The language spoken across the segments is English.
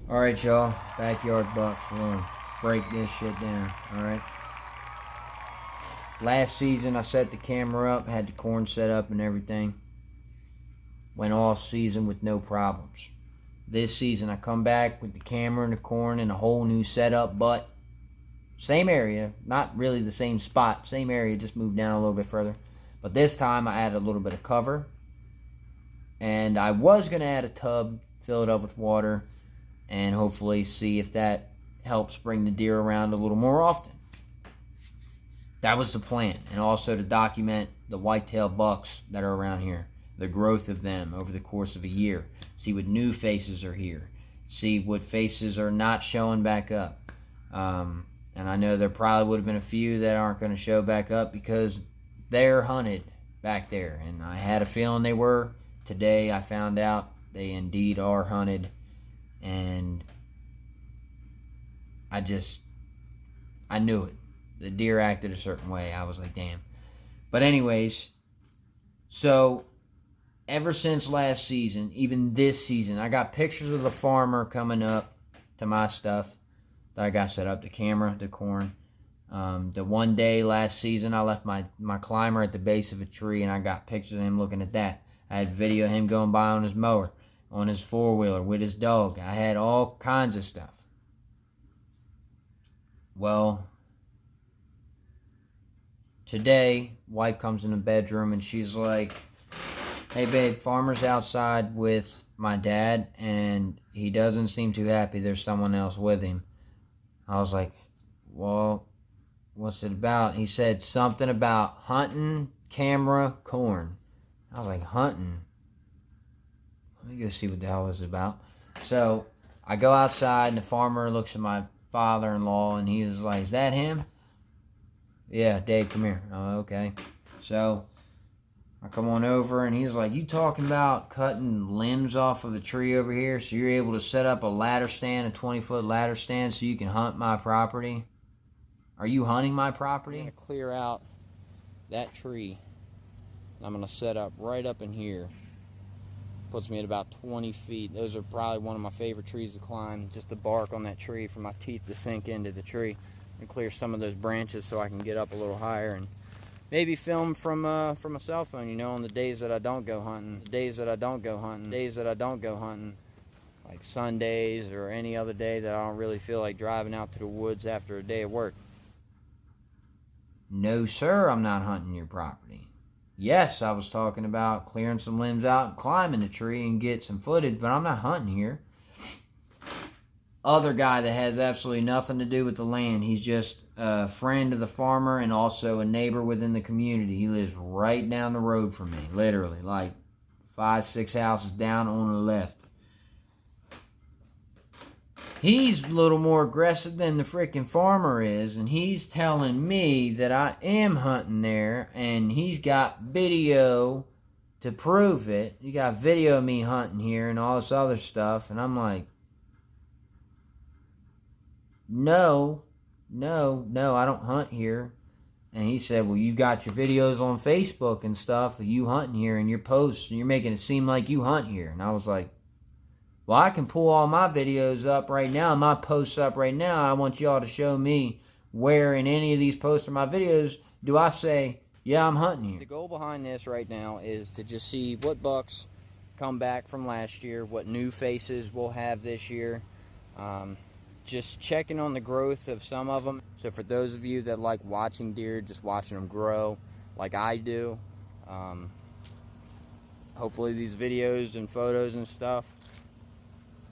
Alright, y'all. Backyard bucks. We're gonna break this shit down. Alright. Last season, I set the camera up, had the corn set up and everything. Went all season with no problems. This season, I come back with the camera and the corn and a whole new setup, but same area. Not really the same spot. Same area, just moved down a little bit further. But this time, I added a little bit of cover. And I was going to add a tub, fill it up with water, and hopefully see if that helps bring the deer around a little more often. That was the plan. And also to document the whitetail bucks that are around here, the growth of them over the course of a year. See what new faces are here. See what faces are not showing back up. And I know there probably would have been a few that aren't going to show back up because they're hunted back there. And I had a feeling they were. Today I found out they indeed are hunted. And I knew it. The deer acted a certain way. I was like, damn. But anyways, so ever since last season, even this season, I got pictures of the farmer coming up to my stuff that I got set up, the camera, the corn. The one day last season, I left my climber at the base of a tree, and I got pictures of him looking at that. I had video of him going by on his mower, on his four-wheeler, with his dog. I had all kinds of stuff. Well, today, wife comes in the bedroom, and she's like, hey, babe, farmer's outside with my dad, and he doesn't seem too happy there's someone else with him. I was like, well, what's it about? He said something about hunting, camera, corn. I was like, hunting? Let me go see what the hell this is about. So I go outside, and the farmer looks at my father-in-law, and he was like, is that him? Yeah, Dave, come here. Oh, okay. So I come on over, and he's like, you talking about cutting limbs off of a tree over here so you're able to set up a ladder stand, a 20-foot ladder stand, so you can hunt my property? Are you hunting my property? I'm going to clear out that tree. I'm going to set up right up in here. Puts me at about 20 feet. Those are probably one of my favorite trees to climb. Just the bark on that tree for my teeth to sink into the tree and clear some of those branches so I can get up a little higher and maybe film from a cell phone, you know, on the days that I don't go hunting. Days that I don't go hunting. Like Sundays or any other day that I don't really feel like driving out to the woods after a day of work. No, sir, I'm not hunting your property. Yes, I was talking about clearing some limbs out and climbing the tree and get some footage, but I'm not hunting here. Other guy that has absolutely nothing to do with the land. He's just a friend of the farmer and also a neighbor within the community. He lives right down the road from me, literally, like 5-6 houses down on the left. He's a little more aggressive than the freaking farmer is, and he's telling me that I am hunting there, and he's got video to prove it. He got video of me hunting here and all this other stuff, and I'm like, no, I don't hunt here. And he said, well, you got your videos on Facebook and stuff of you hunting here and your posts, and you're making it seem like you hunt here. And I was like, well, I can pull all my videos up right now, my posts up right now. I want y'all to show me where in any of these posts or my videos do I say, yeah, I'm hunting here. The goal behind this right now is to just see what bucks come back from last year, what new faces we'll have this year. Just checking on the growth of some of them. So for those of you that like watching deer, just watching them grow like I do, hopefully these videos and photos and stuff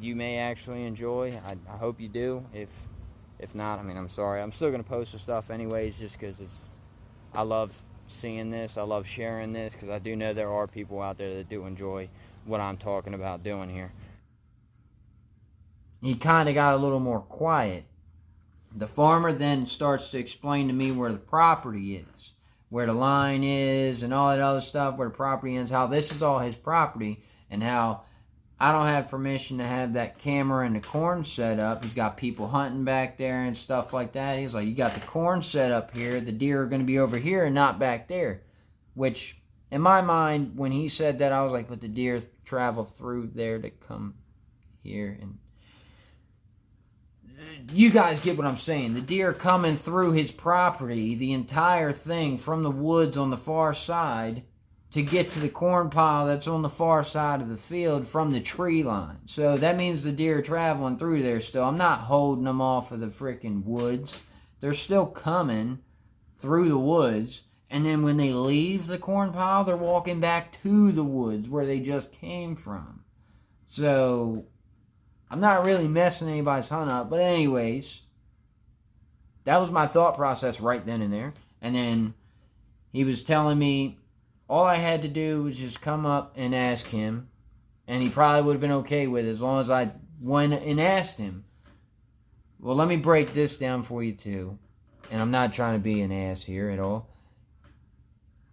you may actually enjoy. I hope you do. If not, I mean, I'm sorry. I'm still going to post the stuff anyways, just because I love seeing this. I love sharing this, because I do know there are people out there that do enjoy what I'm talking about doing here. He kind of got a little more quiet. The farmer then starts to explain to me where the property is, where the line is, and all that other stuff, where the property ends, how this is all his property, and how I don't have permission to have that camera and the corn set up. He's got people hunting back there and stuff like that. He's like, you got the corn set up here. The deer are going to be over here and not back there. Which, in my mind, when he said that, I was like, but the deer travel through there to come here. And you guys get what I'm saying. The deer coming through his property, the entire thing from the woods on the far side to get to the corn pile that's on the far side of the field from the tree line. So that means the deer are traveling through there still. I'm not holding them off of the freaking woods. They're still coming through the woods. And then when they leave the corn pile, they're walking back to the woods where they just came from. So I'm not really messing anybody's hunt up. But anyways, that was my thought process right then and there. And then he was telling me all I had to do was just come up and ask him. And he probably would have been okay with it as long as I went and asked him. Well, let me break this down for you too. And I'm not trying to be an ass here at all.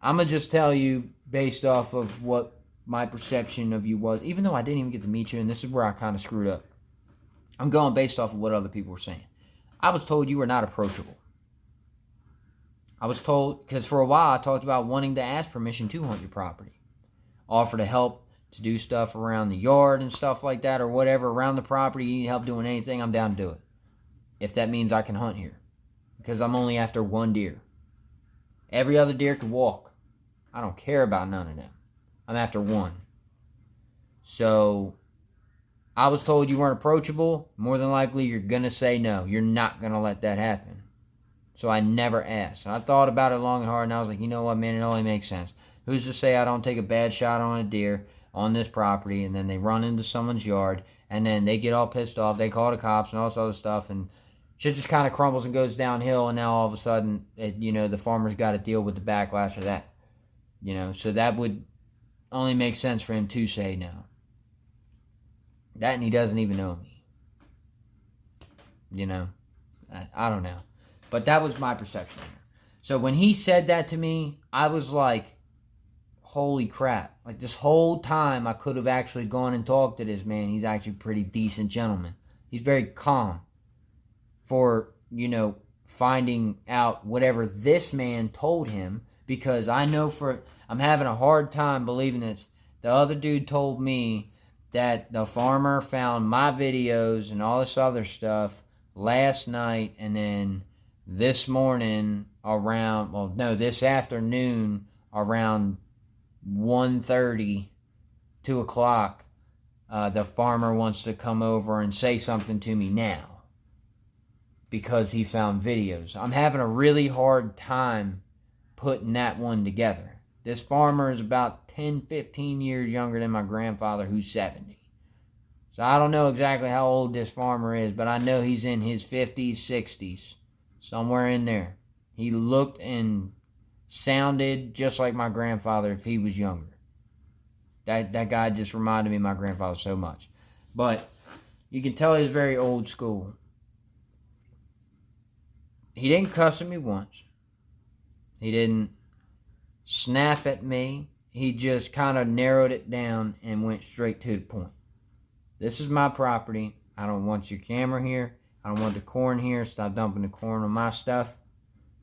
I'm going to just tell you based off of what my perception of you was. Even though I didn't even get to meet you, and this is where I kind of screwed up. I'm going based off of what other people were saying. I was told you were not approachable. I was told, because for a while I talked about wanting to ask permission to hunt your property. Offer to help to do stuff around the yard and stuff like that, or whatever around the property. You need help doing anything, I'm down to do it. If that means I can hunt here. Because I'm only after one deer. Every other deer could walk. I don't care about none of them. I'm after one. So I was told you weren't approachable. More than likely you're going to say no. You're not going to let that happen. So I never asked. And I thought about it long and hard, and I was like, you know what, man, it only makes sense. Who's to say I don't take a bad shot on a deer on this property, and then they run into someone's yard, and then they get all pissed off, they call the cops and all this other stuff, and shit just kind of crumbles and goes downhill, and now all of a sudden, the farmer's got to deal with the backlash of that. So that would only make sense for him to say no. That, and he doesn't even know me. I don't know. But that was my perception there. So when he said that to me, I was like, holy crap. Like this whole time I could have actually gone and talked to this man. He's actually a pretty decent gentleman. He's very calm for, finding out whatever this man told him. Because I know I'm having a hard time believing this. The other dude told me that the farmer found my videos and all this other stuff last night, and then this morning this afternoon around 1:30, 2 o'clock, the farmer wants to come over and say something to me now because he found videos. I'm having a really hard time putting that one together. This farmer is about 10, 15 years younger than my grandfather, who's 70. So I don't know exactly how old this farmer is, but I know he's in his 50s, 60s, somewhere in there. He looked and sounded just like my grandfather if he was younger. That guy just reminded me of my grandfather so much. But you can tell he's very old school. He didn't cuss at me once. He didn't snap at me. He just kind of narrowed it down and went straight to the point. This is my property. I don't want your camera here. I don't want the corn here. Stop dumping the corn on my stuff.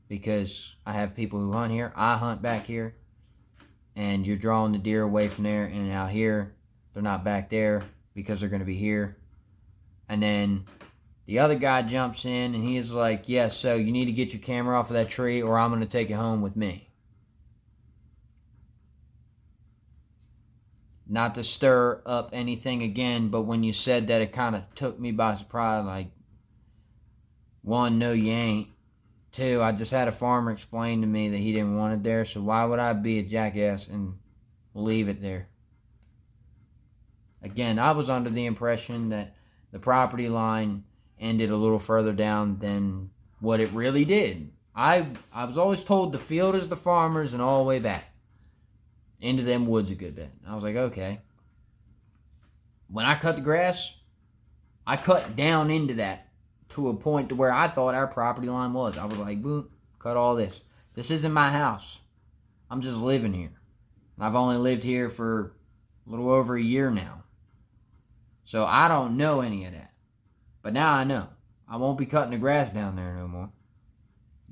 Because I have people who hunt here. I hunt back here. And you're drawing the deer away from there and out here. They're not back there because they're going to be here. And then the other guy jumps in and he is like, yes, so you need to get your camera off of that tree or I'm going to take it home with me. Not to stir up anything again, but when you said that, it kind of took me by surprise. Like, one, no you ain't. Two, I just had a farmer explain to me that he didn't want it there, so why would I be a jackass and leave it there? Again, I was under the impression that the property line ended a little further down than what it really did. I was always told the field is the farmer's and all the way back into them woods a good bit. I was like, okay. When I cut the grass, I cut down into that to a point to where I thought our property line was. I was like, boom, cut all this. This isn't my house. I'm just living here. And I've only lived here for a little over a year now. So I don't know any of that. But now I know. I won't be cutting the grass down there no more.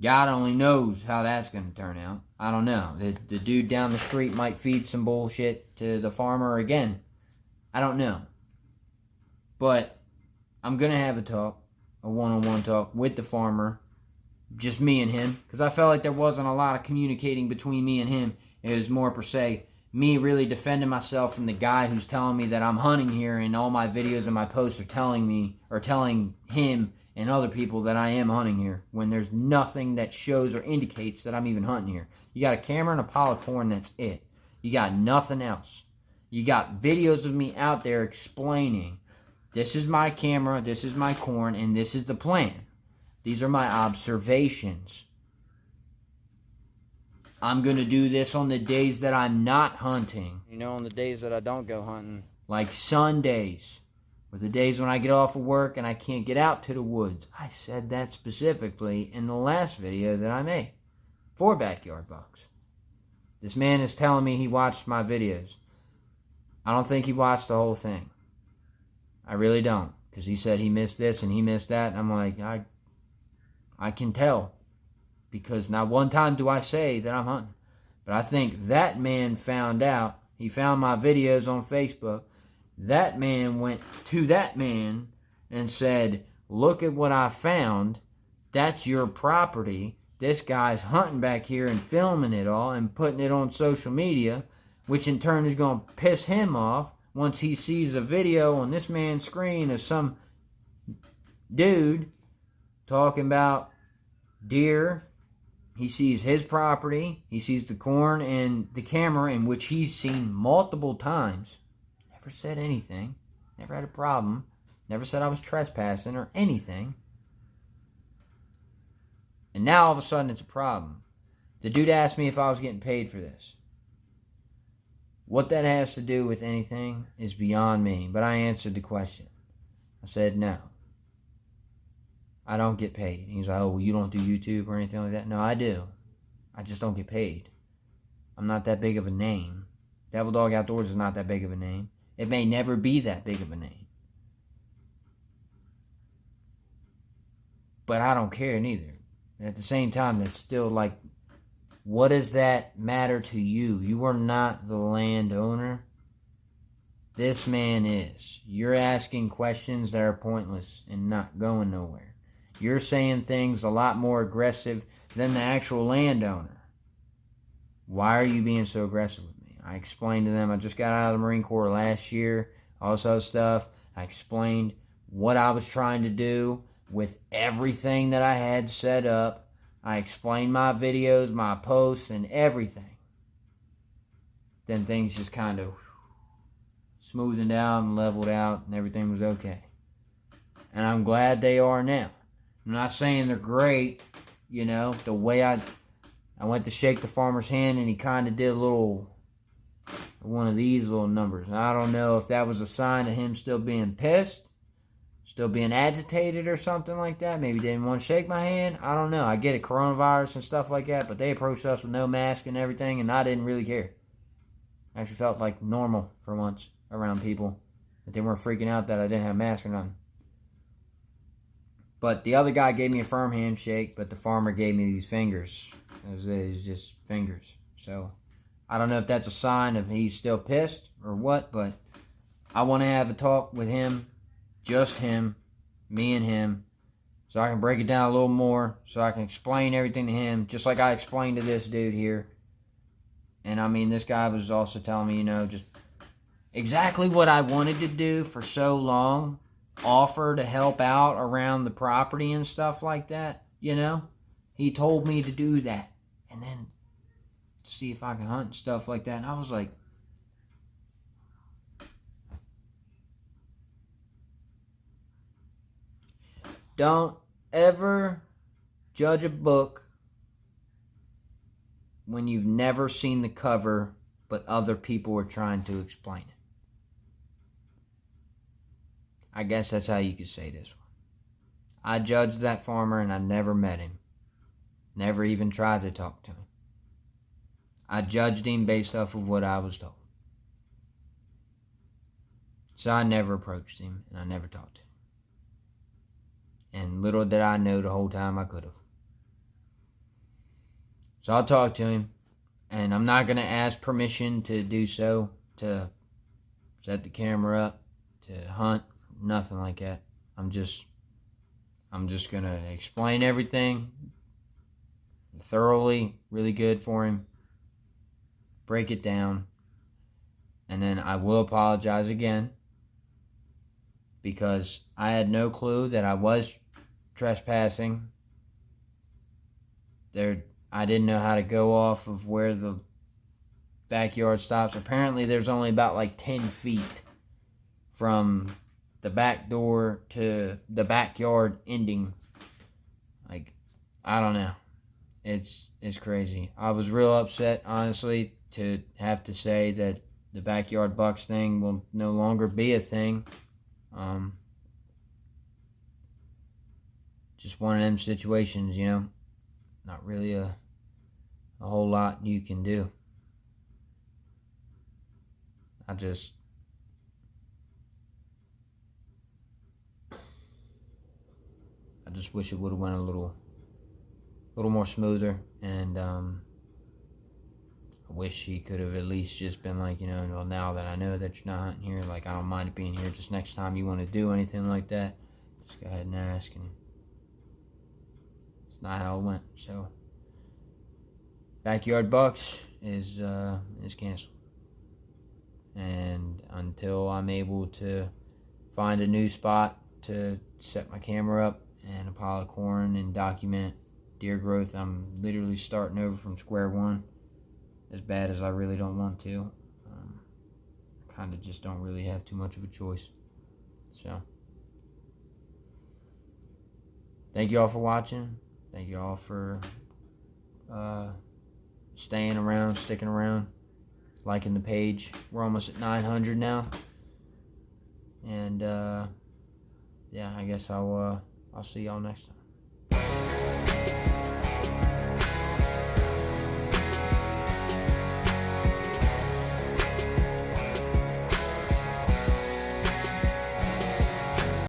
God only knows how that's going to turn out. I don't know. The dude down the street might feed some bullshit to the farmer again. I don't know. But I'm going to have a talk. a one-on-one talk with the farmer, just me and him, because I felt like there wasn't a lot of communicating between me and him. It was more per se me really defending myself from the guy who's telling me that I'm hunting here, and all my videos and my posts are telling me, or telling him and other people, that I am hunting here, when there's nothing that shows or indicates that I'm even hunting here. You got a camera and a pile of corn, that's it. You got nothing else. You got videos of me out there explaining, this is my camera, this is my corn, and this is the plan. These are my observations. I'm going to do this on the days that I'm not hunting. You know, on the days that I don't go hunting. Like Sundays. Or the days when I get off of work and I can't get out to the woods. I said that specifically in the last video that I made for Backyard Bucks. This man is telling me he watched my videos. I don't think he watched the whole thing. I really don't. Because he said he missed this and he missed that. And I'm like, I can tell. Because not one time do I say that I'm hunting. But I think that man found out. He found my videos on Facebook. That man went to that man and said, look at what I found. That's your property. This guy's hunting back here and filming it all and putting it on social media, which in turn is going to piss him off once he sees a video on this man's screen of some dude talking about deer. He sees his property. He sees the corn and the camera, in which he's seen multiple times. Never said anything. Never had a problem. Never said I was trespassing or anything. And now all of a sudden it's a problem. The dude asked me if I was getting paid for this. What that has to do with anything is beyond me. But I answered the question. I said no. I don't get paid. He's like, oh, well, you don't do YouTube or anything like that? No, I do. I just don't get paid. I'm not that big of a name. Devil Dog Outdoors is not that big of a name. It may never be that big of a name. But I don't care neither. At the same time, that's still like, what does that matter to you? You are not the landowner. This man is. You're asking questions that are pointless and not going nowhere. You're saying things a lot more aggressive than the actual landowner. Why are you being so aggressive with me? I explained to them I just got out of the Marine Corps last year, all this other stuff. I explained what I was trying to do with everything that I had set up. I explained my videos, my posts, and everything. Then things just kind of smoothened out and leveled out, and everything was okay. And I'm glad they are now. I'm not saying they're great, you know. The way I went to shake the farmer's hand, and he kind of did a little, one of these little numbers. I don't know if that was a sign of him still being pissed, still being agitated or something like that. Maybe didn't want to shake my hand. I don't know. I get it, coronavirus and stuff like that, but they approached us with no mask and everything, and I didn't really care. I actually felt like normal for once around people, that they weren't freaking out that I didn't have a mask or nothing. But the other guy gave me a firm handshake, but the farmer gave me these fingers. It was just fingers. So I don't know if that's a sign of he's still pissed or what, but I want to have a talk with him, just him, me and him, so I can break it down a little more, so I can explain everything to him, just like I explained to this dude here. And I mean, this guy was also telling me, you know, just exactly what I wanted to do for so long. Offer to help out around the property and stuff like that, you know. He told me to do that. And then see if I can hunt and stuff like that. And I was like, don't ever judge a book when you've never seen the cover, but other people are trying to explain it. I guess that's how you could say this one. I judged that farmer and I never met him. Never even tried to talk to him. I judged him based off of what I was told. So I never approached him and I never talked to him. And little did I know the whole time I could have. So I'll talk to him, and I'm not going to ask permission to do so, to set the camera up, to hunt, nothing like that. I'm just going to explain everything thoroughly, really good for him, break it down, and then I will apologize again, because I had no clue that I was trespassing. I didn't know how to go off of where the backyard stops. Apparently there's only about like 10 feet from the back door to the backyard ending. Like, I don't know. It's crazy. I was real upset, honestly, to have to say that the backyard bucks thing will no longer be a thing. Just one of them situations, you know. Not really a whole lot you can do. I just wish it would have went a little more smoother, and I wish he could have at least just been like, you know, well, now that I know that you're not hunting here, like, I don't mind it being here. Just next time you want to do anything like that, just go ahead and ask. And it's not how it went. So backyard bucks is canceled, and until I'm able to find a new spot to set my camera up and a pile of corn and document deer growth, I'm literally starting over from square one, as bad as I really don't want to. I kind of just don't really have too much of a choice. So thank you all for watching. Thank you all for staying around, sticking around, liking the page. We're almost at 900 now, and yeah, I guess I'll see y'all next time.